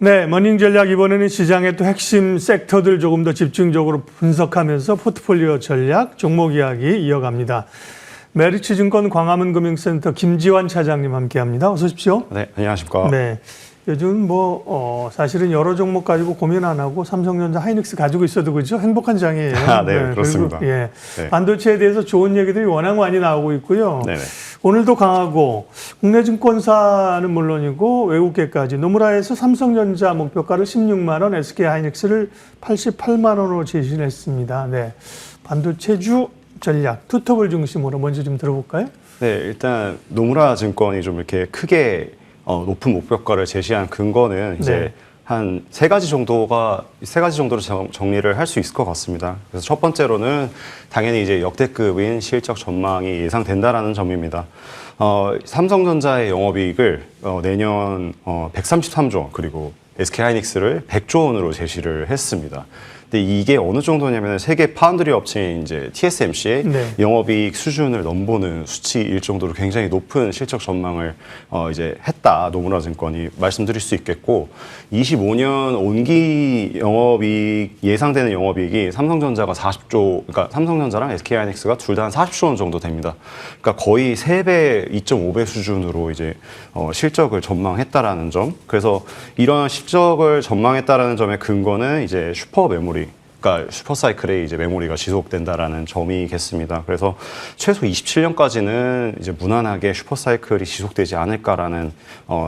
네, 머닝 전략 이번에는 시장의 또 핵심 섹터들 조금 더 집중적으로 분석하면서 포트폴리오 전략, 종목 이야기 이어갑니다. 메리츠증권 광화문금융센터 김지환 차장님 함께합니다. 어서 오십시오. 네, 안녕하십니까. 네, 요즘 사실은 여러 종목 가지고 고민 안 하고 삼성전자, 하이닉스 가지고 있어도 그죠? 행복한 장이에요. 네, 그렇습니다. 그리고, 예, 네. 반도체에 대해서 좋은 얘기들이 워낙 많이 나오고 있고요. 네네. 오늘도 강하고 국내 증권사는 물론이고 외국계까지 노무라에서 삼성전자 목표가를 16만 원, SK하이닉스를 88만 원으로 제시했습니다. 네, 반도체주 전략, 투톱을 중심으로 먼저 좀 들어볼까요? 네, 일단 노무라 증권이 좀 이렇게 크게 높은 목표가를 제시한 근거는 이제 네. 한 세 가지 정도로 정리를 할 수 있을 것 같습니다. 그래서 첫 번째로는 당연히 이제 역대급인 실적 전망이 예상된다라는 점입니다. 삼성전자의 영업이익을 내년 133조 원, 그리고 SK하이닉스를 100조 원으로 제시를 했습니다. 근데 이게 어느 정도냐면 세계 파운드리 업체인 이제 TSMC의 네. 영업이익 수준을 넘보는 수치일 정도로 굉장히 높은 실적 전망을 이제 했다. 노무라 증권이 말씀드릴 수 있겠고, 25년 온기 영업이익 예상되는 영업이익이 삼성전자가 40조, 그러니까 삼성전자랑 SK하이닉스가 둘 다 한 40조 원 정도 됩니다. 그러니까 거의 3배, 2.5배 수준으로 이제 실적을 전망했다라는 점. 그래서 이런 실적을 전망했다라는 점의 근거는 이제 슈퍼 메모리, 그러니까 슈퍼사이클의 이제 메모리가 지속된다라는 점이겠습니다. 그래서 최소 27년까지는 이제 무난하게 슈퍼사이클이 지속되지 않을까라는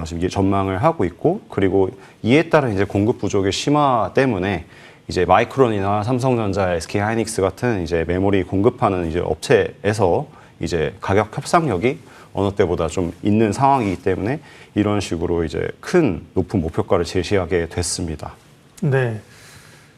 지금 전망을 하고 있고, 그리고 이에 따른 이제 공급 부족의 심화 때문에 이제 마이크론이나 삼성전자, SK하이닉스 같은 이제 메모리 공급하는 이제 업체에서 이제 가격 협상력이 어느 때보다 좀 있는 상황이기 때문에 이런 식으로 이제 큰 높은 목표가를 제시하게 됐습니다. 네.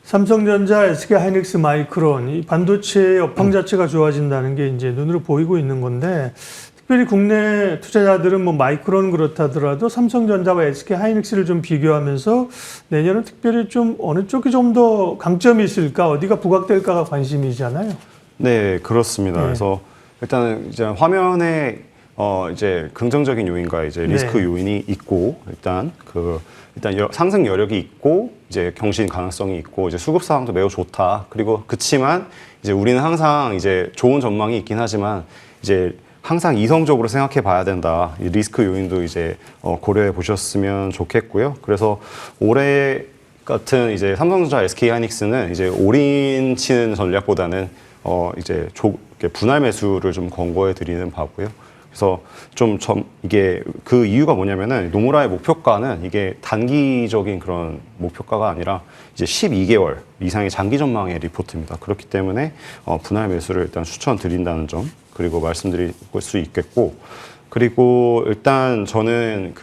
삼성전자, SK하이닉스, 마이크론, 이 반도체의 업황 자체가 좋아진다는 게 이제 눈으로 보이고 있는 건데, 특별히 국내 투자자들은 뭐 마이크론 그렇다더라도 삼성전자와 SK하이닉스를 좀 비교하면서 내년은 특별히 좀 어느 쪽이 좀 더 강점이 있을까, 어디가 부각될까가 관심이잖아요. 네, 그렇습니다. 네. 그래서 일단은 이제 화면에 이제 긍정적인 요인과 이제 리스크 네. 요인이 있고, 일단 상승 여력이 있고, 이제 경신 가능성이 있고, 이제 수급 상황도 매우 좋다. 그리고 그치만 이제 우리는 항상 이제 좋은 전망이 있긴 하지만 이제 항상 이성적으로 생각해 봐야 된다. 이 리스크 요인도 이제 고려해 보셨으면 좋겠고요. 그래서 올해 같은 이제 삼성전자, SK하이닉스는 이제 올인 치는 전략보다는 이제 분할 매수를 좀 권고해 드리는 바고요. 그래서 이게 그 이유가 뭐냐면은 노무라의 목표가는 이게 단기적인 그런 목표가가 아니라 이제 12개월 이상의 장기 전망의 리포트입니다. 그렇기 때문에 분할 매수를 일단 추천드린다는 점, 그리고 말씀드릴 수 있겠고, 그리고 일단 저는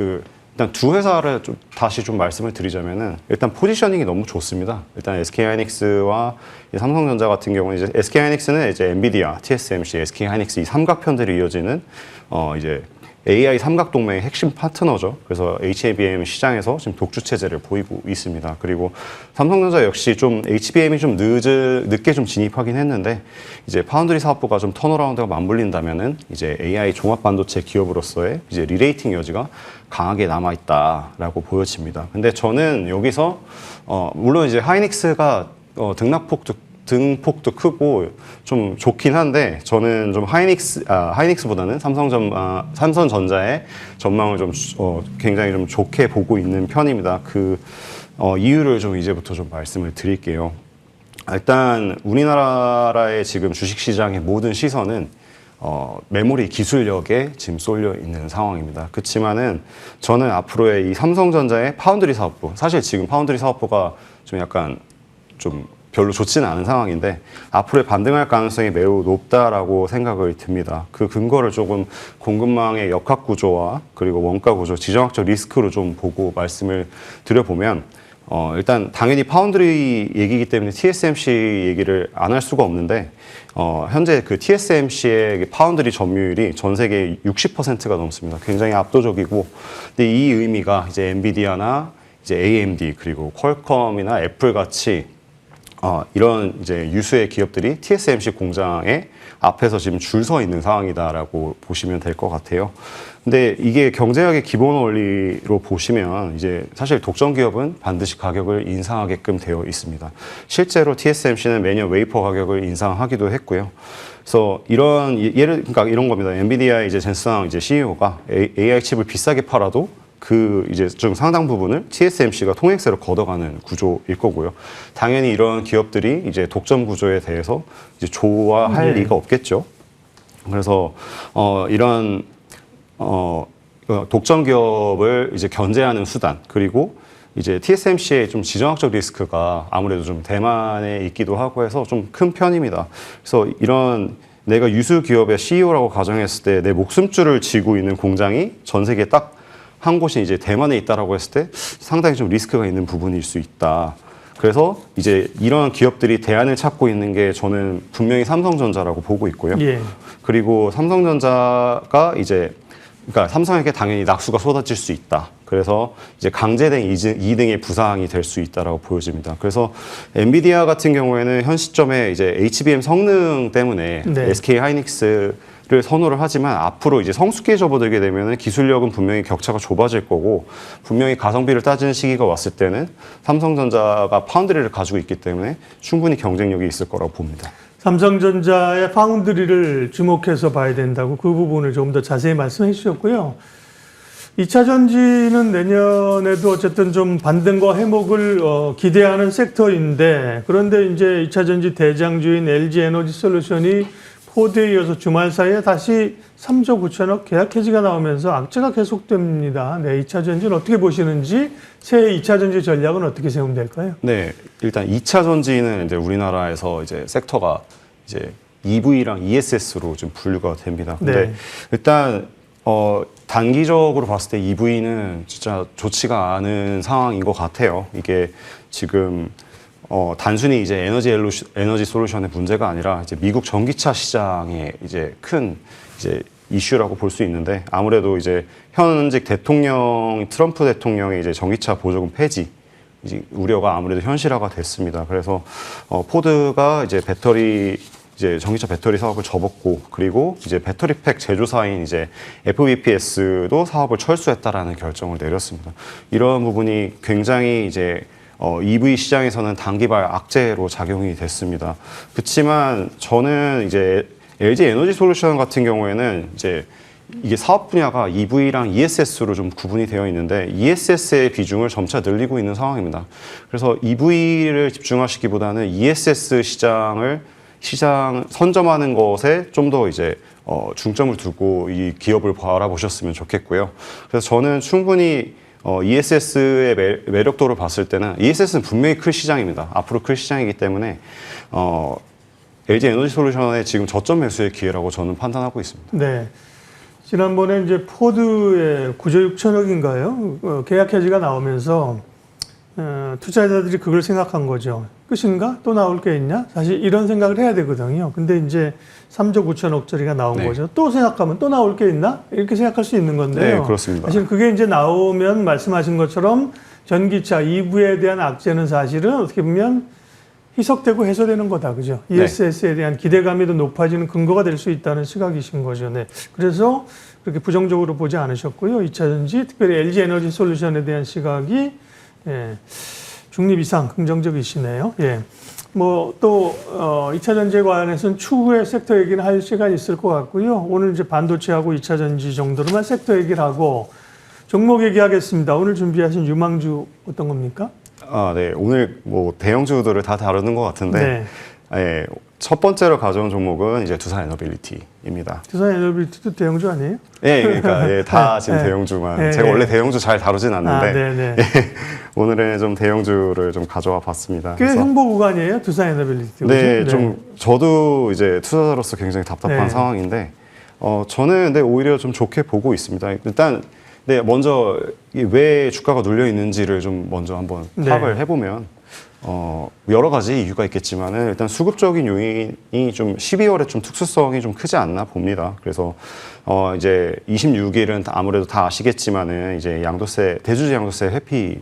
일단 두 회사를 다시 말씀을 드리자면은 일단 포지셔닝이 너무 좋습니다. 일단 SK하이닉스와 삼성전자 같은 경우는 이제 SK하이닉스는 이제 엔비디아, TSMC, SK하이닉스 이 삼각편들이 이어지는 이제 AI 삼각 동맹의 핵심 파트너죠. 그래서 HBM 시장에서 지금 독주 체제를 보이고 있습니다. 그리고 삼성전자 역시 HBM이 늦게 진입하긴 했는데 이제 파운드리 사업부가 턴어라운드가 맞물린다면은 이제 AI 종합 반도체 기업으로서의 이제 리레이팅 여지가 강하게 남아 있다라고 보여집니다. 근데 저는 여기서 물론 이제 하이닉스가 등폭도 크고 좀 좋긴 한데, 저는 좀 하이닉스보다는 삼성전자의 전망을 굉장히 좋게 보고 있는 편입니다. 이유를 이제부터 말씀을 드릴게요. 일단 우리나라의 지금 주식시장의 모든 시선은 메모리 기술력에 지금 쏠려 있는 상황입니다. 그렇지만은 저는 앞으로의 이 삼성전자의 파운드리 사업부, 사실 지금 파운드리 사업부가 별로 좋지는 않은 상황인데 앞으로의 반등할 가능성이 매우 높다라고 생각을 듭니다. 그 근거를 공급망의 역학 구조와 그리고 원가 구조, 지정학적 리스크로 보고 말씀을 드려보면, 일단 당연히 파운드리 얘기이기 때문에 TSMC 얘기를 안 할 수가 없는데, 현재 그 TSMC의 파운드리 점유율이 전 세계 60%가 넘습니다. 굉장히 압도적이고, 근데 이 의미가 이제 엔비디아나 이제 AMD 그리고 퀄컴이나 애플 같이 이런 이제 유수의 기업들이 TSMC 공장에 앞에서 지금 줄 서 있는 상황이다라고 보시면 될 것 같아요. 근데 이게 경제학의 기본 원리로 보시면 이제 사실 독점 기업은 반드시 가격을 인상하게끔 되어 있습니다. 실제로 TSMC는 매년 웨이퍼 가격을 인상하기도 했고요. 그래서 그러니까 이런 겁니다. 엔비디아의 이제 젠슨 이제 CEO가 AI 칩을 비싸게 팔아도 그 이제 좀 상당 부분을 TSMC가 통행세로 걷어가는 구조일 거고요. 당연히 이런 기업들이 이제 독점 구조에 대해서 이제 좋아할 리가 없겠죠. 그래서 이런 독점 기업을 이제 견제하는 수단, 그리고 이제 TSMC의 좀 지정학적 리스크가 아무래도 좀 대만에 있기도 하고 해서 좀 큰 편입니다. 그래서 이런 내가 유수 기업의 CEO라고 가정했을 때 내 목숨줄을 쥐고 있는 공장이 전 세계에 딱 한 곳이 이제 대만에 있다라고 했을 때 상당히 좀 리스크가 있는 부분일 수 있다. 그래서 이제 이런 기업들이 대안을 찾고 있는 게 저는 분명히 삼성전자라고 보고 있고요. 예. 그리고 삼성전자가 이제 그러니까 삼성에게 당연히 낙수가 쏟아질 수 있다. 그래서 이제 강제된 이등의 부상이 될 수 있다라고 보여집니다. 그래서 엔비디아 같은 경우에는 현 시점에 이제 HBM 성능 때문에 네. SK 하이닉스를 선호를 하지만 앞으로 이제 성숙기에 접어들게 되면은 기술력은 분명히 격차가 좁아질 거고 분명히 가성비를 따지는 시기가 왔을 때는 삼성전자가 파운드리를 가지고 있기 때문에 충분히 경쟁력이 있을 거라고 봅니다. 삼성전자의 파운드리를 주목해서 봐야 된다고 그 부분을 좀 더 자세히 말씀해 주셨고요. 2차 전지는 내년에도 어쨌든 좀 반등과 회복을 기대하는 섹터인데 그런데 이제 2차 전지 대장주인 LG 에너지 솔루션이 포드에 이어서 주말 사이에 다시 3조 9천억 계약 해지가 나오면서 악재가 계속됩니다. 네, 2차 전지는 어떻게 보시는지 새해 2차 전지 전략은 어떻게 세우면 될까요? 네, 일단 2차 전지는 이제 우리나라에서 이제 섹터가 이제 EV랑 ESS로 좀 분류가 됩니다. 근데 네. 일단 단기적으로 봤을 때 EV는 진짜 좋지가 않은 상황인 것 같아요. 이게 지금 단순히 이제 에너지 솔루션의 문제가 아니라 이제 미국 전기차 시장의 이제 큰 이제 이슈라고 볼 수 있는데 아무래도 이제 현직 트럼프 대통령의 이제 전기차 보조금 폐지 이제 우려가 아무래도 현실화가 됐습니다. 그래서 포드가 이제 전기차 배터리 사업을 접었고 그리고 이제 배터리팩 제조사인 이제 FBPS도 사업을 철수했다라는 결정을 내렸습니다. 이런 부분이 굉장히 이제 EV 시장에서는 단기발 악재로 작용이 됐습니다. 그렇지만 저는 이제 LG 에너지 솔루션 같은 경우에는 이제 이게 사업 분야가 EV랑 ESS로 좀 구분이 되어 있는데 ESS의 비중을 점차 늘리고 있는 상황입니다. 그래서 EV를 집중하시기보다는 ESS 시장 선점하는 것에 좀 더 이제 중점을 두고 이 기업을 바라보셨으면 좋겠고요. 그래서 저는 충분히 ESS의 매력도를 봤을 때는 ESS는 분명히 클 시장입니다. 앞으로 클 시장이기 때문에 LG 에너지 솔루션의 지금 저점 매수의 기회라고 저는 판단하고 있습니다. 네. 지난번에 이제 포드의 9조 6천억인가요? 계약 해지가 나오면서 투자자들이 그걸 생각한 거죠. 끝인가? 또 나올 게 있냐? 사실 이런 생각을 해야 되거든요. 근데 이제 3조 9천억짜리가 나온 네. 거죠. 또 생각하면 또 나올 게 있나? 이렇게 생각할 수 있는 건데요. 네, 그렇습니다. 사실 그게 이제 나오면 말씀하신 것처럼 전기차 EV에 대한 악재는 사실은 어떻게 보면 희석되고 해소되는 거다. 그죠? ESS에 대한 기대감이 더 높아지는 근거가 될 수 있다는 시각이신 거죠. 네. 그래서 그렇게 부정적으로 보지 않으셨고요. 2차 전지, 특별히 LG 에너지 솔루션에 대한 시각이 중립 이상 긍정적이시네요. 예. 뭐 또 2차 전지에 관해서는 추후에 섹터 얘기는 할 시간이 있을 것 같고요. 오늘 이제 반도체하고 2차 전지 정도로만 섹터 얘기를 하고 종목 얘기하겠습니다. 오늘 준비하신 유망주 어떤 겁니까? 네. 오늘 뭐 대형주들을 다 다루는 것 같은데 네. 예, 첫 번째로 가져온 종목은 이제 두산 에너빌리티입니다. 두산 에너빌리티도 대형주 아니에요? 예, 그러니까 다 네, 지금 네. 대형주만. 네, 제가 네. 원래 대형주 잘 다루진 않는데 네네. 오늘은 좀 대형주를 좀 가져와 봤습니다. 꽤 행보 구간이에요, 두산 에너빌리티. 네, 그죠? 좀 저도 이제 투자자로서 굉장히 답답한 네. 상황인데 저는 근데 오히려 좀 좋게 보고 있습니다. 일단 네, 먼저 왜 주가가 눌려 있는지를 좀 먼저 한번 네. 파악을 해보면 여러 가지 이유가 있겠지만은 일단 수급적인 요인이 좀 12월에 좀 특수성이 좀 크지 않나 봅니다. 그래서 이제 26일은 아무래도 다 아시겠지만은 이제 대주주 양도세 회피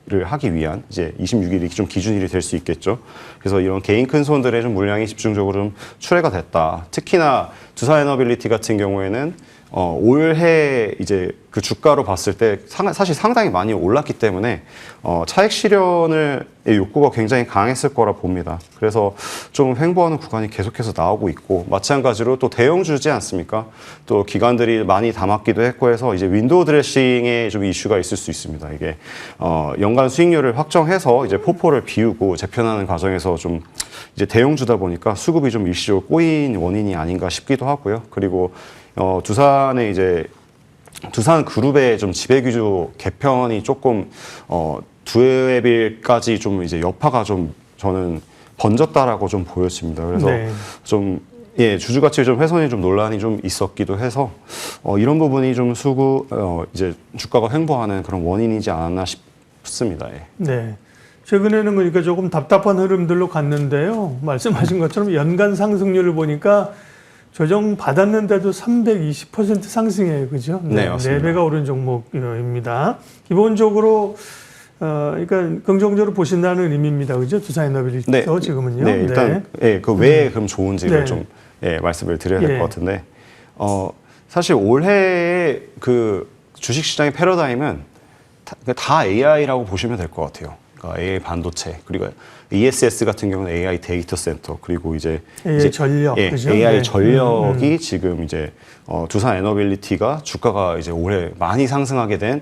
처리를 하기 위한 이제 26일이 좀 기준일이 될 수 있겠죠. 그래서 이런 개인 큰 손들의 좀 물량이 집중적으로 좀 출회가 됐다. 특히나 두산에너빌리티 같은 경우에는 올해 이제 그 주가로 봤을 때 사실 상당히 많이 올랐기 때문에 차익 실현의 욕구가 굉장히 강했을 거라 봅니다. 그래서 좀 횡보하는 구간이 계속해서 나오고 있고, 마찬가지로 또 대형주지 않습니까? 또 기관들이 많이 담았기도 했고 해서 이제 윈도우 드레싱에 좀 이슈가 있을 수 있습니다. 이게 연간 수익률을 확정해서 이제 포포를 비우고 재편하는 과정에서 좀 이제 대형주다 보니까 수급이 좀 일시적으로 꼬인 원인이 아닌가 싶기도 하고요. 그리고 두산의 이제 두산 그룹의 좀 지배구조 개편이 조금 두해빌까지 좀 이제 여파가 좀 저는 번졌다라고 좀 보여집니다. 그래서 네. 좀 주주 가치 좀 훼손이 좀 논란이 좀 있었기도 해서 이런 부분이 좀 이제 주가가 횡보하는 그런 원인이지 않았나 싶습니다. 예. 네. 최근에는 그러니까 조금 답답한 흐름들로 갔는데요. 말씀하신 것처럼 연간 상승률을 보니까 조정 받았는데도 320% 상승해요, 그죠? 네, 맞습니다. 4배가 오른 종목입니다. 기본적으로 그러니까 긍정적으로 보신다는 의미입니다, 그죠? 두산에너빌리티 네, 지금은요. 네, 일단 그 왜 그럼 좋은지를 네. 좀 말씀을 드려야 될 예. 것 같은데 사실 올해 그 주식시장의 패러다임은 다 AI라고 보시면 될 것 같아요. 그러니까 AI 반도체, 그리고 ESS 같은 경우는 AI 데이터 센터, 그리고 이제 전력, 그죠? AI 네. 전력이 지금 이제 두산 에너빌리티가 주가가 이제 올해 많이 상승하게 된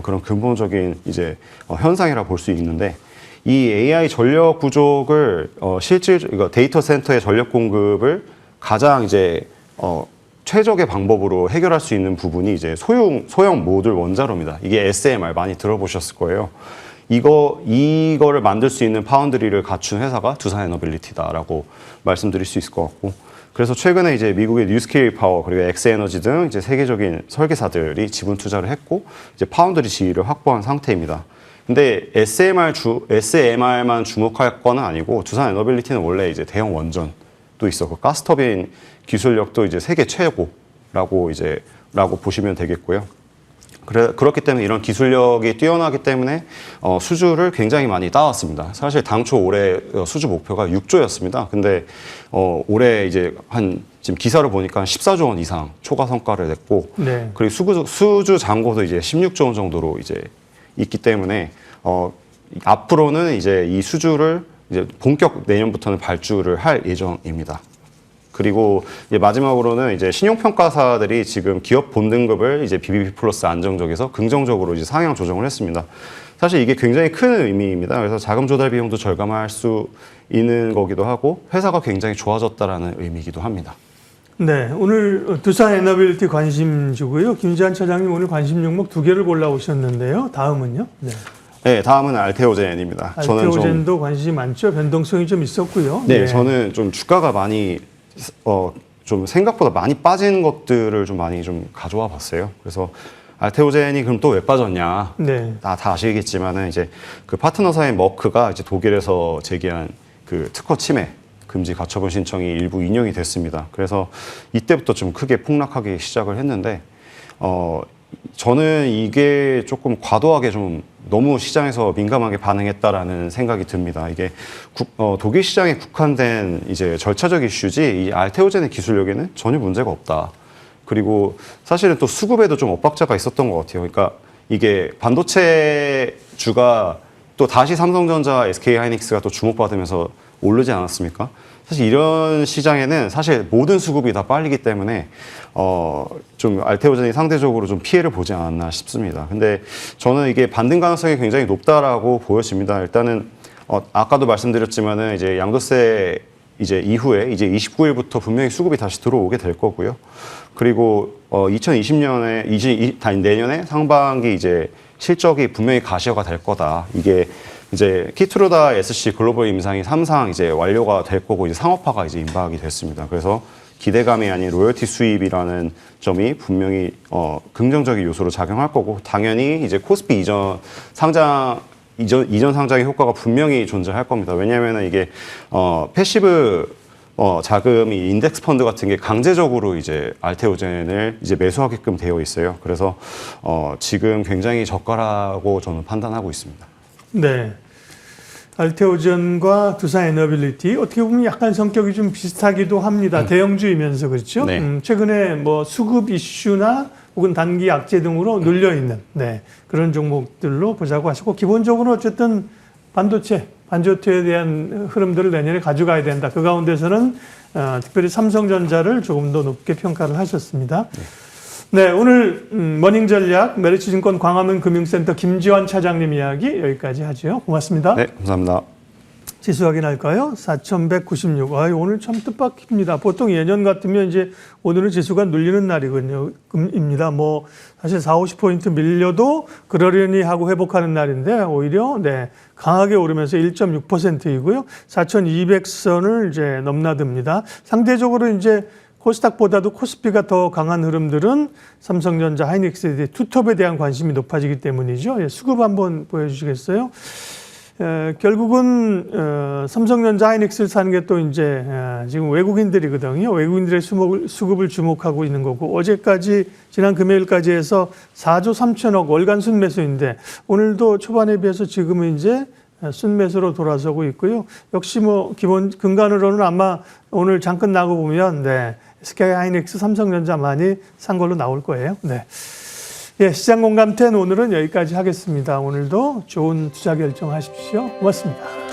그런 근본적인 이제 현상이라 볼 수 있는데, 이 AI 전력 부족을 그러니까 데이터 센터의 전력 공급을 가장 이제 최적의 방법으로 해결할 수 있는 부분이 이제 소형 모듈 원자로입니다. 이게 SMR 많이 들어보셨을 거예요. 이거를 만들 수 있는 파운드리를 갖춘 회사가 두산에너빌리티다라고 말씀드릴 수 있을 것 같고, 그래서 최근에 이제 미국의 뉴스케일 파워 그리고 엑스에너지 등 이제 세계적인 설계사들이 지분 투자를 했고 이제 파운드리 지위를 확보한 상태입니다. 근데 SMR만 주목할 건 아니고, 두산에너빌리티는 원래 이제 대형 원전도 있었고 가스터빈 기술력도 이제 세계 최고라고 보시면 되겠고요. 그렇기 때문에 이런 기술력이 뛰어나기 때문에 수주를 굉장히 많이 따왔습니다. 사실 당초 올해 수주 목표가 6조였습니다. 근데 올해 이제 지금 기사를 보니까 14조 원 이상 초과 성과를 냈고, 네. 그리고 수주 잔고도 이제 16조 원 정도로 이제 있기 때문에 앞으로는 이제 이 수주를 이제 본격 내년부터는 발주를 할 예정입니다. 그리고 이제 마지막으로는 이제 신용평가사들이 지금 기업 본등급을 이제 BBB 플러스 안정적에서 긍정적으로 이제 상향 조정을 했습니다. 사실 이게 굉장히 큰 의미입니다. 그래서 자금 조달 비용도 절감할 수 있는 거기도 하고 회사가 굉장히 좋아졌다라는 의미이기도 합니다. 네, 오늘 두산에너빌리티 관심주고요. 김지한 차장님 오늘 관심 종목 2개를 골라오셨는데요. 다음은요? 네. 네, 다음은 알테오젠입니다. 알테오젠도 관심이 많죠. 변동성이 좀 있었고요. 네, 저는 좀 주가가 많이 좀 생각보다 많이 빠진 것들을 좀 많이 좀 가져와 봤어요. 그래서 알테오젠이 그럼 또 왜 빠졌냐? 네. 다 아시겠지만은 이제 그 파트너사인 머크가 이제 독일에서 제기한 그 특허 침해 금지 가처분 신청이 일부 인용이 됐습니다. 그래서 이때부터 좀 크게 폭락하기 시작을 했는데 저는 이게 조금 과도하게 좀 너무 시장에서 민감하게 반응했다라는 생각이 듭니다. 이게 독일 시장에 국한된 이제 절차적 이슈지 이 알테오젠의 기술력에는 전혀 문제가 없다. 그리고 사실은 또 수급에도 좀 엇박자가 있었던 것 같아요. 그러니까 이게 반도체주가 또 다시 삼성전자, SK하이닉스가 또 주목받으면서 오르지 않았습니까? 사실 이런 시장에는 사실 모든 수급이 다 빨리기 때문에 좀 알테오젠이 상대적으로 좀 피해를 보지 않았나 싶습니다. 근데 저는 이게 반등 가능성이 굉장히 높다라고 보여집니다. 일단은 아까도 말씀드렸지만은 이제 양도세 이제 이후에 이제 29일부터 분명히 수급이 다시 들어오게 될 거고요. 그리고 2020년에 내년에 상반기 이제 실적이 분명히 가시화가 될 거다. 이게 이제 키트루다 SC 글로벌 임상이 3상 이제 완료가 될 거고 이제 상업화가 이제 임박이 됐습니다. 그래서 기대감이 아닌 로열티 수입이라는 점이 분명히 긍정적인 요소로 작용할 거고, 당연히 이제 코스피 이전 상장의 효과가 분명히 존재할 겁니다. 왜냐하면 이게 패시브 자금이 인덱스 펀드 같은 게 강제적으로 이제 알테오젠을 이제 매수하게끔 되어 있어요. 그래서 지금 굉장히 저가라고 저는 판단하고 있습니다. 네. 알테오전과 두산 에너빌리티 어떻게 보면 약간 성격이 좀 비슷하기도 합니다. 대형주이면서 그렇죠. 네. 최근에 뭐 수급 이슈나 혹은 단기 악재 등으로 눌려 있는 그런 종목들로 보자고 하시고 기본적으로 어쨌든 반도체에 대한 흐름들을 내년에 가져가야 된다. 그 가운데서는 특별히 삼성전자를 조금 더 높게 평가를 하셨습니다. 네, 오늘 머닝전략 메리츠증권 광화문 금융센터 김지환 차장님 이야기 여기까지 하죠. 고맙습니다. 네, 감사합니다. 지수 확인할까요? 4,196. 오늘 참 뜻밖입니다. 보통 예년 같으면 이제 오늘은 지수가 눌리는 날이거든요. 입니다. 뭐 사실 40~50포인트 밀려도 그러려니 하고 회복하는 날인데 오히려 강하게 오르면서 1.6%이고요. 4,200선을 이제 넘나듭니다. 상대적으로 이제 코스닥보다도 코스피가 더 강한 흐름들은 삼성전자, 하이닉스, 투톱에 대한 관심이 높아지기 때문이죠. 수급 한번 보여주시겠어요? 결국은 삼성전자, 하이닉스를 사는 게 또 이제 지금 외국인들이거든요. 외국인들의 수급을 주목하고 있는 거고 어제까지 지난 금요일까지 해서 4조 3천억 월간 순매수인데 오늘도 초반에 비해서 지금은 이제 순매수로 돌아서고 있고요. 역시 뭐 기본 근간으로는 아마 오늘 잠깐 나고 보면 SK 하이닉스, 삼성전자 많이 산 걸로 나올 거예요. 예, 시장 공감 10 오늘은 여기까지 하겠습니다. 오늘도 좋은 투자 결정하십시오. 고맙습니다.